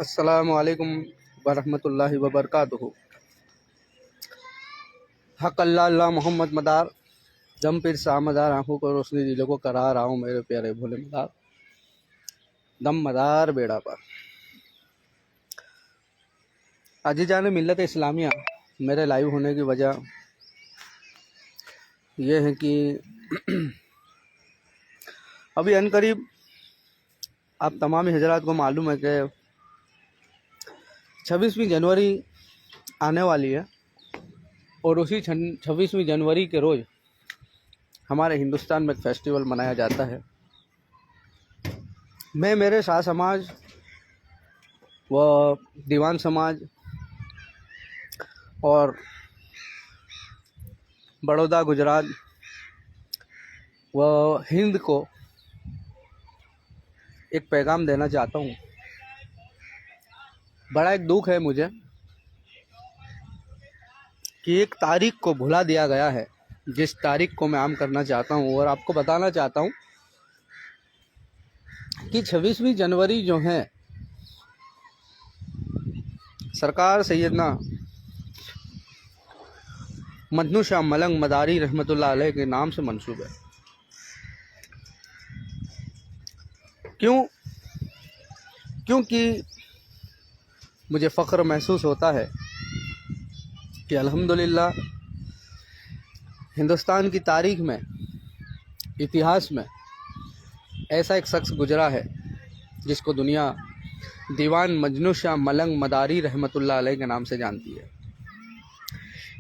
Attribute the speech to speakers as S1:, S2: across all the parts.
S1: अस्सलामु अलैकुम वरहमतुल्लाहि वबरकातुहू। हक अल्लाह अल्लाह मोहम्मद मदार जम पिर सामदार आँखों को रोशनी दिलों को करार आओ मेरे प्यारे भोले मदार दम मदार बेड़ा पर। अजीजान मिल्लत इस्लामिया, मेरे लाइव होने की वजह यह है कि अभी अनकरीब आप तमाम हजरात को मालूम है कि 26वीं जनवरी आने वाली है और उसी 26वीं जनवरी के रोज़ हमारे हिंदुस्तान में एक फेस्टिवल मनाया जाता है। मैं मेरे शाह समाज व दीवान समाज और बड़ौदा गुजरात व हिंद को एक पैगाम देना चाहता हूँ। बड़ा एक दुख है मुझे कि एक तारीख को भुला दिया गया है, जिस तारीख को मैं आम करना चाहता हूँ और आपको बताना चाहता हूँ कि 26वीं जनवरी जो है सरकार सैयदना मजनू शाह मलंग मदारी रहमतुल्लाह अलैह के नाम से मंसूब है। क्योंकि मुझे फ़ख्र महसूस होता है कि अल्हम्दुलिल्लाह हिंदुस्तान की तारीख में, इतिहास में ऐसा एक शख्स गुजरा है जिसको दुनिया दीवान मजनू शाह मलंग मदारी रहमतुल्लाह अलैह के नाम से जानती है।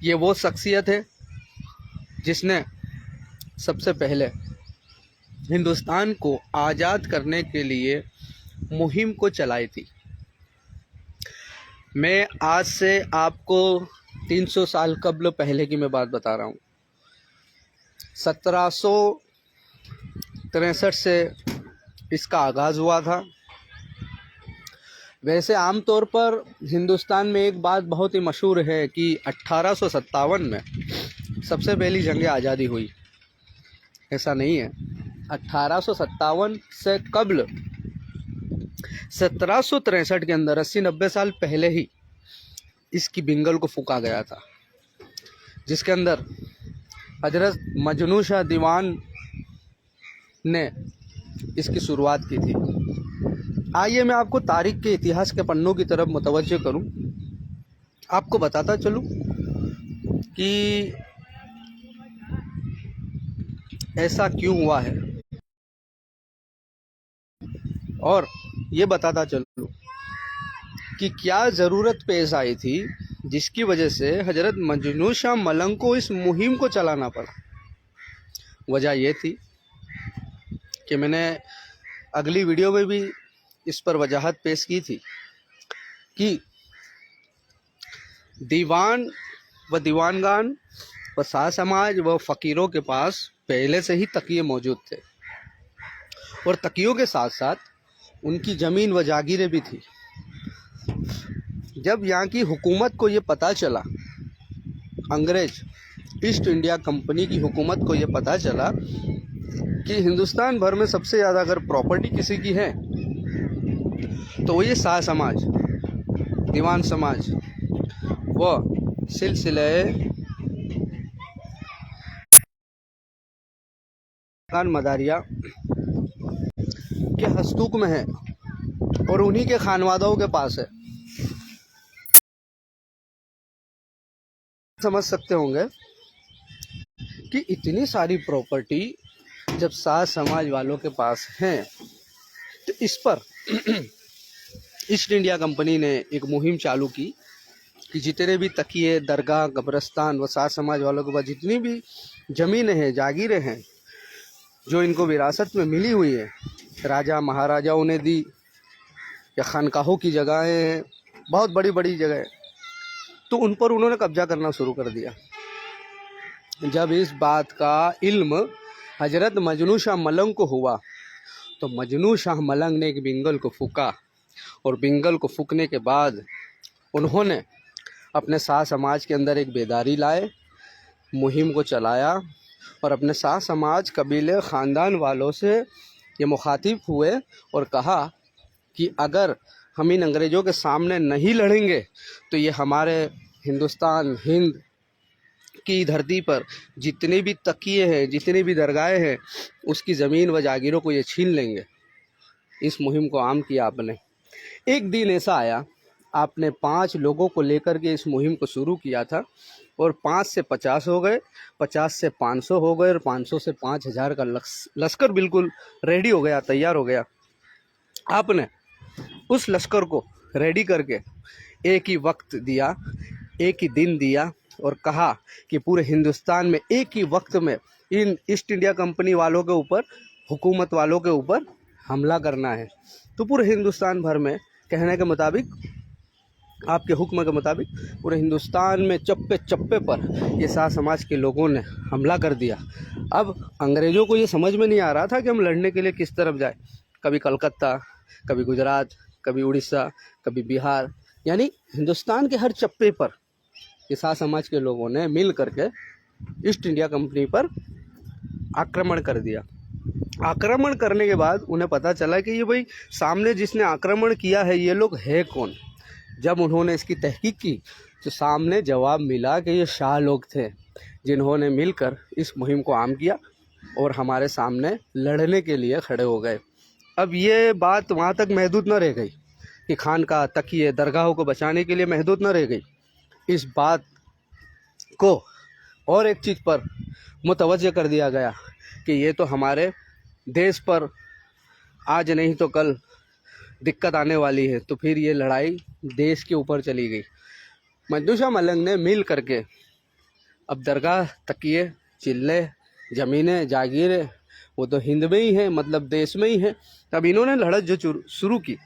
S1: ये वो शख्सियत है जिसने सबसे पहले हिंदुस्तान को आज़ाद करने के लिए मुहिम को चलाई थी। मैं आज से आपको 300 साल कबल पहले की मैं बात बता रहा हूँ। 1763 से इसका आगाज़ हुआ था। वैसे आम तौर पर हिंदुस्तान में एक बात बहुत ही मशहूर है कि 1857 में सबसे पहली जंग आज़ादी हुई। ऐसा नहीं है। 1857 से कबल 1763 के अंदर 80-90 साल पहले ही इसकी बिंगल को फूका गया था, जिसके अंदर हजरत मजनू शाह दीवान ने इसकी शुरुआत की थी। आइए मैं आपको तारीख के इतिहास के पन्नों की तरफ मुतवज्जो करूं, आपको बताता चलूं कि ऐसा क्यों हुआ है और ये बताता चलूं कि क्या ज़रूरत पेश आई थी जिसकी वजह से हजरत मजनू शाह मलंग को इस मुहिम को चलाना पड़ा। वजह यह थी कि मैंने अगली वीडियो में भी इस पर वजाहत पेश की थी कि दीवान व दीवानगान व शाह समाज व फ़कीरों के पास पहले से ही तकिए मौजूद थे और तकियों के साथ साथ उनकी ज़मीन व जागीरें भी थी। जब यहाँ की हुकूमत को ये पता चला, अंग्रेज ईस्ट इंडिया कंपनी की हुकूमत को ये पता चला कि हिंदुस्तान भर में सबसे ज़्यादा अगर प्रॉपर्टी किसी की है तो वो ये शाह समाज, दीवान समाज व सिलसिले खान मदारिया के हस्तूक में है और उन्हीं के खानवादों के पास है। समझ सकते होंगे कि इतनी सारी प्रॉपर्टी जब शाह समाज वालों के पास हैं तो इस पर ईस्ट इंडिया कंपनी ने एक मुहिम चालू की कि जितने भी तकिए, दरगाह, कब्रस्तान व शाह समाज वालों के पास जितनी भी ज़मीनें हैं, जागीरें हैं जो इनको विरासत में मिली हुई है, राजा महाराजाओं ने दी या खानकाहों की जगहें हैं, बहुत बड़ी बड़ी जगह, तो उन पर उन्होंने कब्जा करना शुरू कर दिया। जब इस बात का इल्म हजरत मजनू शाह मलंग को हुआ तो मजनू शाह मलंग ने एक बिंगल को फूका और बिंगल को फूकने के बाद उन्होंने अपने शाह समाज के अंदर एक बेदारी लाए, मुहिम को चलाया और अपने शाह समाज, कबीले, ख़ानदान वालों से ये मुखातिब हुए और कहा कि अगर हम इन अंग्रेज़ों के सामने नहीं लड़ेंगे तो ये हमारे हिंदुस्तान हिंद की धरती पर जितने भी तकिए हैं, जितनी भी दरगाहें हैं, उसकी ज़मीन व जागीरों को ये छीन लेंगे। इस मुहिम को आम किया आपने। एक दिन ऐसा आया, आपने 5 लोगों को लेकर के इस मुहिम को शुरू किया था और 5 से 50 हो गए, 50 से 500 हो गए और 500 से 5000 का लश्कर बिल्कुल रेडी हो गया, तैयार हो गया। आपने उस लश्कर को रेडी करके एक ही वक्त दिया, एक ही दिन दिया और कहा कि पूरे हिंदुस्तान में एक ही वक्त में इन ईस्ट इंडिया कंपनी वालों के ऊपर, हुकूमत वालों के ऊपर हमला करना है। तो पूरे हिंदुस्तान भर में कहने के मुताबिक, आपके हुक्म के मुताबिक पूरे हिंदुस्तान में चप्पे चप्पे पर ये साथ समाज के लोगों ने हमला कर दिया। अब अंग्रेज़ों को ये समझ में नहीं आ रहा था कि हम लड़ने के लिए किस तरफ जाए। कभी कलकत्ता, कभी गुजरात, कभी उड़ीसा, कभी बिहार, यानी हिंदुस्तान के हर चप्पे पर ये साथ समाज के लोगों ने मिल करके ईस्ट इंडिया कंपनी पर आक्रमण कर दिया। आक्रमण करने के बाद उन्हें पता चला कि ये भाई सामने जिसने आक्रमण किया है ये लोग है कौन। जब उन्होंने इसकी तहकीक की तो सामने जवाब मिला कि ये शाह लोग थे, जिन्होंने मिलकर इस मुहिम को आम किया और हमारे सामने लड़ने के लिए खड़े हो गए। अब ये बात वहाँ तक महदूद न रह गई कि खानका, तकिए, दरगाहों को बचाने के लिए महदूद न रह गई। इस बात को और एक चीज़ पर मुतवज्जह कर दिया गया कि ये तो हमारे देश पर आज नहीं तो कल दिक्कत आने वाली है। तो फिर ये लड़ाई देश के ऊपर चली गई। मजनू शाह मलंग ने मिल करके अब दरगाह, तकिए, चिल्ले, ज़मीनें, जागीरें वो तो हिंद में ही है, मतलब देश में ही है। अब इन्होंने लड़त जो शुरू की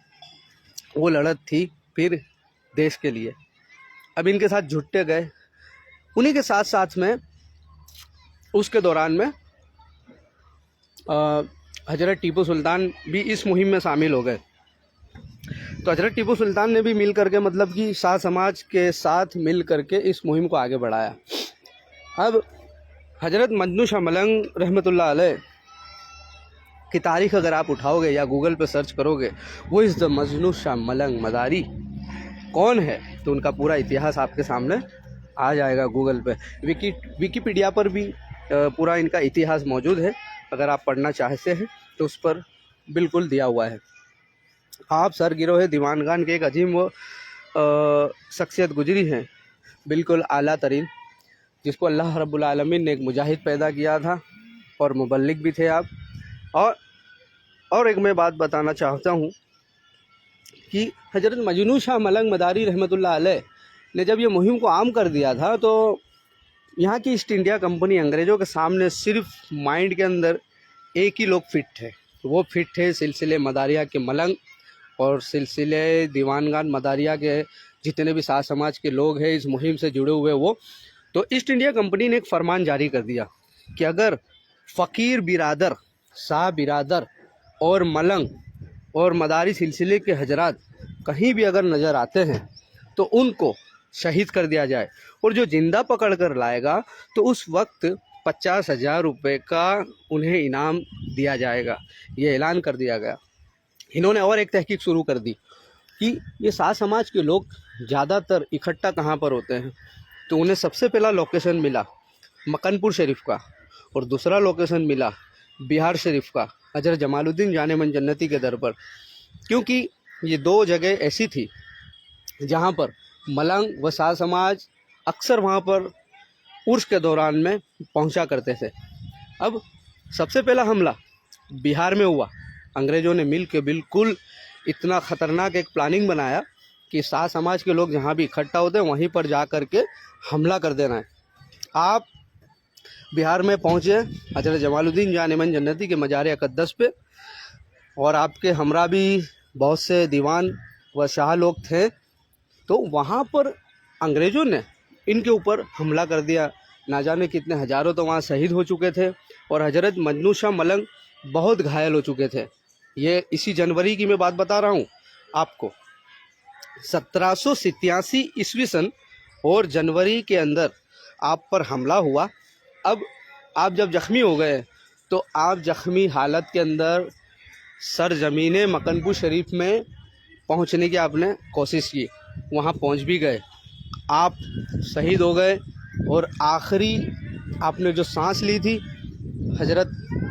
S1: वो लड़त थी फिर देश के लिए। अब इनके साथ जुटते गए। उन्हीं के साथ साथ में उसके दौरान में हजरत टीपू सुल्तान भी इस मुहिम में शामिल हो गए। तो हजरत टीपू सुल्तान ने भी मिल करके, मतलब कि शाह समाज के साथ मिल करके इस मुहिम को आगे बढ़ाया। अब हजरत मजनू शाह मलंग रहमतुल्लाह अलैह की तारीख़ अगर आप उठाओगे या गूगल पे सर्च करोगे, वो इज़ द मजनू शाह मलंग मदारी कौन है, तो उनका पूरा इतिहास आपके सामने आ जाएगा गूगल पे। विकीपीडिया पर भी पूरा इनका इतिहास मौजूद है, अगर आप पढ़ना चाहते हैं तो उस पर बिल्कुल दिया हुआ है। आप सर गिरोह दीवानगान के एक अजीम वो शख्सियत गुजरी हैं, बिल्कुल आला तरीन, जिसको अल्लाह रब्बुल आलमीन ने एक मुजाहिद पैदा किया था और मुबल्लिग भी थे आप। और एक मैं बात बताना चाहता हूँ कि हजरत मजनू शाह मलंग मदारी रहमतुल्लाह अलैह ने जब ये मुहिम को आम कर दिया था तो यहाँ की ईस्ट इंडिया कंपनी अंग्रेज़ों के सामने सिर्फ माइंड के अंदर एक ही लोग फिट थे। वो फिट थे सिलसिले मदारिया के मलंग और सिलसिले दीवानगान मदारिया के जितने भी साथ समाज के लोग हैं इस मुहिम से जुड़े हुए वो। तो ईस्ट इंडिया कंपनी ने एक फरमान जारी कर दिया कि अगर फ़कीर बिरादर, शाह बिरादर और मलंग और मदारी सिलसिले के हजरात कहीं भी अगर नज़र आते हैं तो उनको शहीद कर दिया जाए, और जो जिंदा पकड़ कर लाएगा तो उस वक्त 50,000 रुपये का उन्हें इनाम दिया जाएगा। ये ऐलान कर दिया गया। इन्होंने और एक तहकीक शुरू कर दी कि ये साथ समाज के लोग ज़्यादातर इकट्ठा कहाँ पर होते हैं। तो उन्हें सबसे पहला लोकेशन मिला मकनपुर शरीफ का और दूसरा लोकेशन मिला बिहार शरीफ का, हजरत जमालुद्दीन जाने मन जन्नती के दर पर, क्योंकि ये दो जगह ऐसी थी जहाँ पर मलंग व साथ समाज अक्सर वहाँ पर उर्स के दौरान में पहुँचा करते थे। अब सबसे पहला हमला बिहार में हुआ। अंग्रेज़ों ने मिल के बिल्कुल इतना ख़तरनाक एक प्लानिंग बनाया कि साथ समाज के लोग जहाँ भी इकट्ठा होते हैं वहीं पर जा कर के हमला कर देना है। आप बिहार में पहुँचे हजरत जमालुद्दीन जाने मन जन्नती के मज़ार अक़दस पे, और आपके हमरा भी बहुत से दीवान व शाह लोग थे। तो वहाँ पर अंग्रेज़ों ने इनके ऊपर हमला कर दिया। ना जाने कितने हज़ारों तो वहाँ शहीद हो चुके थे और हजरत मजनू शाह मलंग बहुत घायल हो चुके थे। ये इसी जनवरी की मैं बात बता रहा हूँ आपको। 1787 ईस्वी सन और जनवरी के अंदर आप पर हमला हुआ। अब आप जब ज़ख्मी हो गए तो आप ज़ख्मी हालत के अंदर सरजमीन मकनपुर शरीफ में पहुंचने की आपने कोशिश की, वहां पहुंच भी गए, आप शहीद हो गए। और आखिरी आपने जो सांस ली थी हज़रत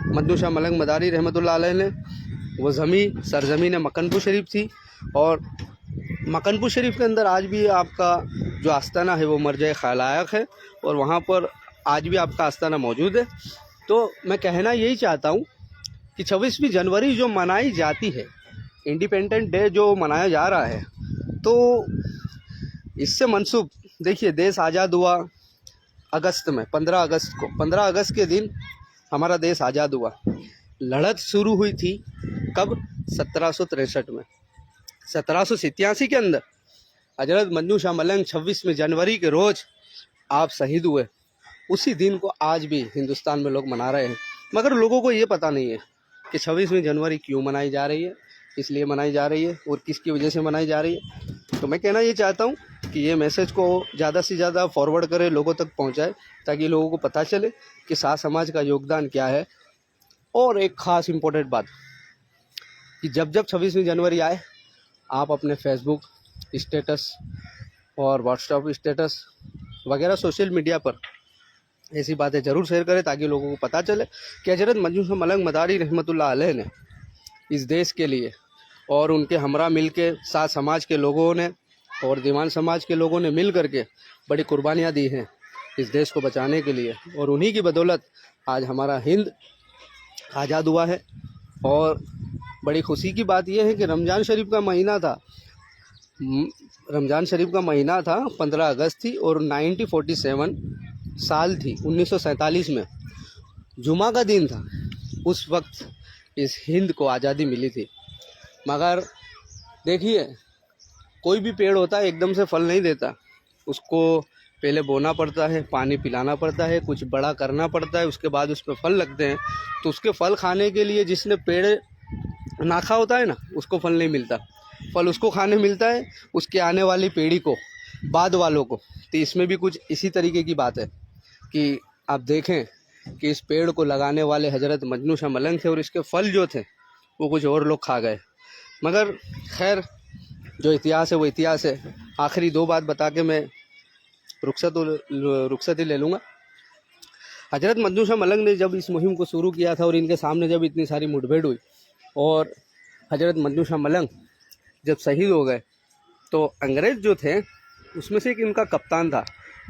S1: मदनू शाह मलंग मदारी रहमतुल्लाह अलैह ने, वो सरज़मीन मकनपुर शरीफ थी। और मकनपुर शरीफ के अंदर आज भी आपका जो आस्ताना है वो मरजा खलायक है, और वहाँ पर आज भी आपका आस्ताना मौजूद है। तो मैं कहना यही चाहता हूँ कि 26वीं जनवरी जो मनाई जाती है, इंडिपेंडेंट डे जो मनाया जा रहा है, तो इससे मनसूब देखिए, देश आज़ाद हुआ अगस्त में, 15 अगस्त को। 15 अगस्त के दिन हमारा देश आज़ाद हुआ। लड़त शुरू हुई थी कब? 1763 में। 1787 के अंदर हजरत मदनू शाह मलंग 26 जनवरी के रोज़ आप शहीद हुए। उसी दिन को आज भी हिंदुस्तान में लोग मना रहे हैं, मगर लोगों को ये पता नहीं है कि 26 जनवरी क्यों मनाई जा रही है, इसलिए मनाई जा रही है और किसकी वजह से मनाई जा रही है। तो मैं कहना ये चाहता हूँ कि ये मैसेज को ज़्यादा से ज़्यादा फॉरवर्ड करें, लोगों तक पहुँचाए, ताकि लोगों को पता चले कि साथ समाज का योगदान क्या है। और एक ख़ास इम्पोर्टेंट बात कि जब 26 जनवरी आए, आप अपने फेसबुक स्टेटस और व्हाट्सएप स्टेटस वगैरह सोशल मीडिया पर ऐसी बातें ज़रूर शेयर करें, ताकि लोगों को पता चले कि हज़रत मदनू शाह मलंग मदारी रहमतुल्लाह अलैह ने इस देश के लिए और उनके हमरा मिल के साथ समाज के लोगों ने और दीवान समाज के लोगों ने मिल करके बड़ी कुर्बानियाँ दी हैं इस देश को बचाने के लिए। और उन्हीं की बदौलत आज हमारा हिंद आज़ाद हुआ है। और बड़ी खुशी की बात यह है कि रमज़ान शरीफ का महीना था, रमज़ान शरीफ का महीना था, 15 अगस्त थी और 1947 साल थी, 1947 में जुमा का दिन था। उस वक्त इस हिंद को आज़ादी मिली थी। मगर देखिए, कोई भी पेड़ होता है एकदम से फल नहीं देता, उसको पहले बोना पड़ता है, पानी पिलाना पड़ता है, कुछ बड़ा करना पड़ता है, उसके बाद उस पर फल लगते हैं। तो उसके फल खाने के लिए जिसने पेड़ नाखा होता है ना, उसको फल नहीं मिलता, फल उसको खाने मिलता है उसके आने वाली पीढ़ी को, बाद वालों को। तो इसमें भी कुछ इसी तरीके की बात है कि आप देखें कि इस पेड़ को लगाने वाले हज़रत मदनू शाह मलंग थे और इसके फल जो थे वो कुछ और लोग खा गए। मगर खैर, जो इतिहास है वो इतिहास है। आखिरी 2 बात बता के मैं रुखसत ही ले लूँगा। हज़रत मदनू शाह मलंग ने जब इस मुहिम को शुरू किया था और इनके सामने जब इतनी सारी मुठभेड़ हुई और हज़रत मदनू शाह मलंग जब शहीद हो गए, तो अंग्रेज़ जो थे उसमें से एक इनका कप्तान था,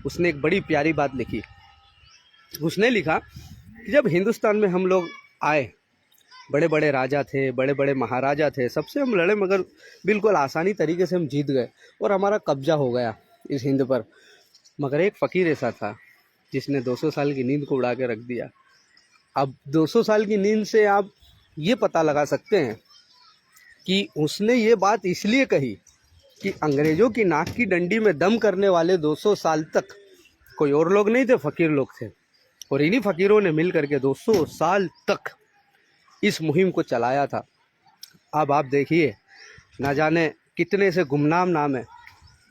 S1: उसने एक बड़ी प्यारी बात लिखी। उसने लिखा कि जब हिंदुस्तान में हम लोग आए, बड़े बड़े राजा थे, बड़े बड़े महाराजा थे, सबसे हम लड़े, मगर बिल्कुल आसानी तरीके से हम जीत गए और हमारा कब्जा हो गया इस हिंद पर। मगर एक फ़कीर ऐसा था जिसने 200 साल की नींद को उड़ा के रख दिया। अब 200 साल की नींद से आप ये पता लगा सकते हैं कि उसने ये बात इसलिए कही कि अंग्रेज़ों की नाक की डंडी में दम करने वाले 200 साल तक कोई और लोग नहीं थे, फ़कीर लोग थे। और इन्हीं फ़कीरों ने मिल करके 200 साल तक इस मुहिम को चलाया था। अब आप देखिए, ना जाने कितने से गुमनाम नाम है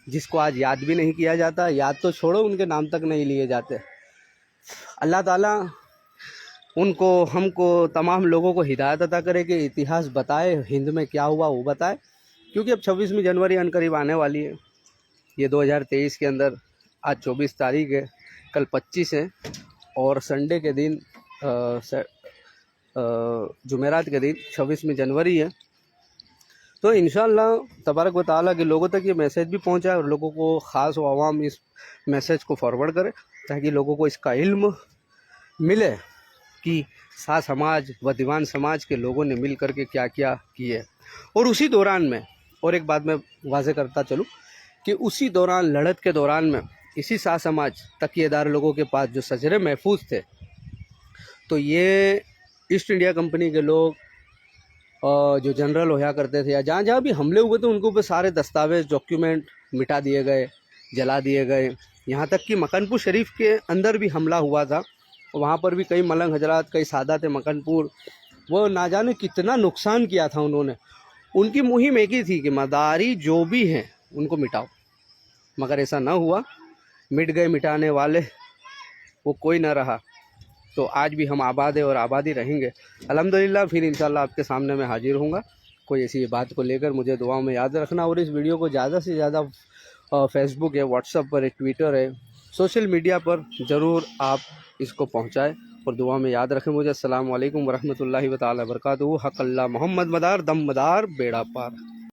S1: जिसको आज याद भी नहीं किया जाता, याद तो छोड़ो, उनके नाम तक नहीं लिए जाते। अल्लाह ताला उनको, हमको, तमाम लोगों को हिदायत अता करे कि इतिहास बताए, हिंद में क्या हुआ वो बताए। क्योंकि अब 26वीं जनवरी अनकरीब आने वाली है। ये 2023 के अंदर आज 24 तारीख है, कल 25 है और संडे के दिन जुमेरात के दिन 26वीं जनवरी है। तो इंशाअल्लाह तबारक व तआला के लोगों तक ये मैसेज भी पहुंचाए और लोगों को, ख़ास व आवाम इस मैसेज को फॉरवर्ड करे, ताकि लोगों को इसका इल्म मिले कि साथ समाज व दीवान समाज के लोगों ने मिल करके क्या क्या किए। और उसी दौरान में और एक बात मैं वाज़ेह करता चलूँ कि उसी दौरान, लड़त के दौरान में, इसी साथ समाज तकिएदार लोगों के पास जो सजरे महफूज थे, तो ये ईस्ट इंडिया कंपनी के लोग जो जनरल होया करते थे या जहाँ जहाँ भी हमले हुए थे, उनके ऊपर सारे दस्तावेज, डॉक्यूमेंट मिटा दिए गए, जला दिए गए। यहाँ तक कि मकनपुर शरीफ के अंदर भी हमला हुआ था, वहाँ पर भी कई मलंग हजरात, कई सादात मकनपुर, वो ना जाने कितना नुकसान किया था उन्होंने। उनकी मुहिम एक ही थी कि मदारी जो भी हैं उनको मिटाओ, मगर ऐसा ना हुआ। मिट गए मिटाने वाले, वो कोई ना रहा। तो आज भी हम आबाद है और आबादी रहेंगे अल्हम्दुलिल्लाह। फिर इंशाअल्लाह आपके सामने मैं हाजिर होऊंगा कोई ऐसी बात को लेकर मुझे दुआओं में याद रखना। और इस वीडियो को ज़्यादा से ज़्यादा फेसबुक है, व्हाट्सएप पर है, ट्विटर है, सोशल मीडिया पर ज़रूर आप इसको पहुँचाएँ और दुआ में याद रखें मुझे। अस्सलाम वालेकुम वरहमतुल्लाहि व तआला बरकातहू। हक़ अल्लाह मोहम्मद मदार दम मदार बेड़ा पार।